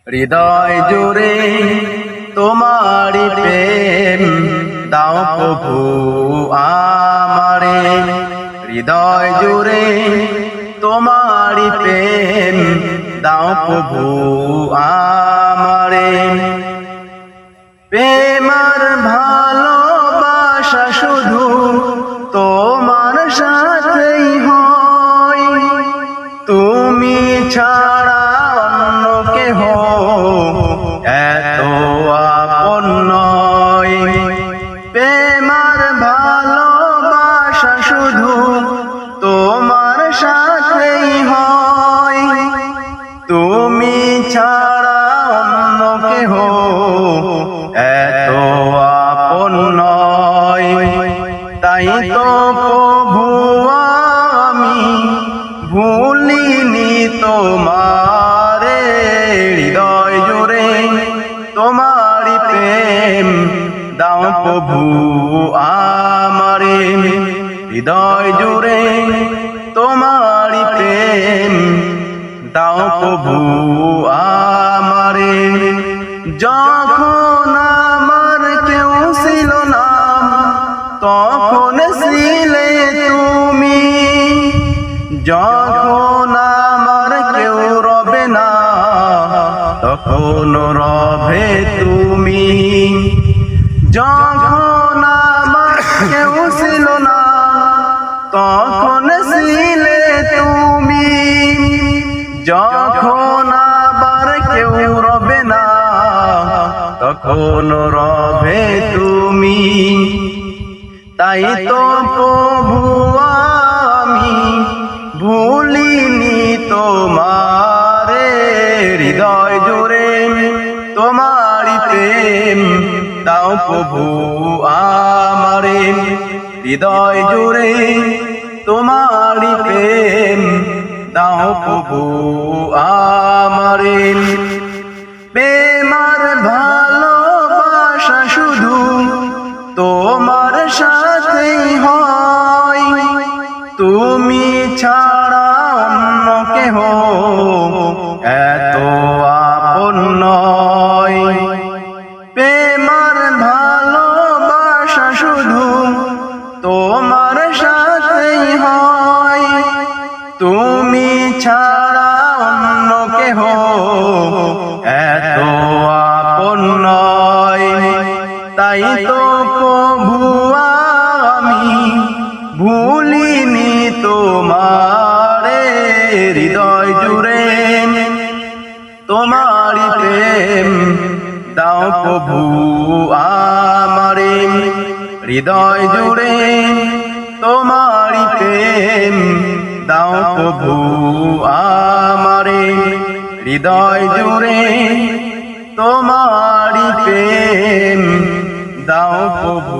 হৃদয় জুড়ে তোমারি প্রেম দাও প্রভু আমারে। হৃদয় জুড়ে তোমারি প্রেম দাও প্রভু আমারে। প্রেমার ভালোবাসা শুধু তোমার সাথেই হয়, তুমি ছাড়া অন্য কেহ এত আপন নয়। প্রেমার ভালোবাসা শুধু তোমার সাথেই হয়, তুমি ছাড়া অন্য কেহ এত আপন নয়। তাই তো প্রভু আমি ভুলিনি তোমারে। হৃদয় জুড়ে তোমারি প্রেম দাও প্রভু আমারে। হৃদয় জুড়ে তোমারি প্রেম দাও প্রভু আমারে। যখন আমার কেউ ছিল না তখন ছিলে তুমি, যখন আমার কেউ রবে না তখন রবে তুমি। যখন আমার কেউ ছিল না তখন ছিলে তুমি, যখন আবার কেউ রবে না তখন রবে তুমি। তাই তো প্রভু আমি ভুলিনি তোমারে। হৃদয় জুড়ে তোমারি প্রেম দাও প্রভু আমারে। হৃদয় জুড়ে তোমারি প্রেম দাও প্রভু আমারে। প্রেমার ভালোবাসা শুধু তোমার সাথেই হয়, তুমি ছাড়া অন্য কেহ এত আপন নয়। প্রেমার ভালোবাসা শুধু তোমার সাথেই হয়, তুমি ছাড়া অন্য কেহ এত আপন নয়। তাই তো প্রভু আমি ভুলিনি তোমারে। হৃদয় জুড়ে তোমারি প্রেম দাও প্রভু আমারে। হৃদয় জুড়ে তোমারি প্রেম দাও প্রভু আমারে। হৃদয় জুড়ে তোমারি প্রেম দাও প্রভু।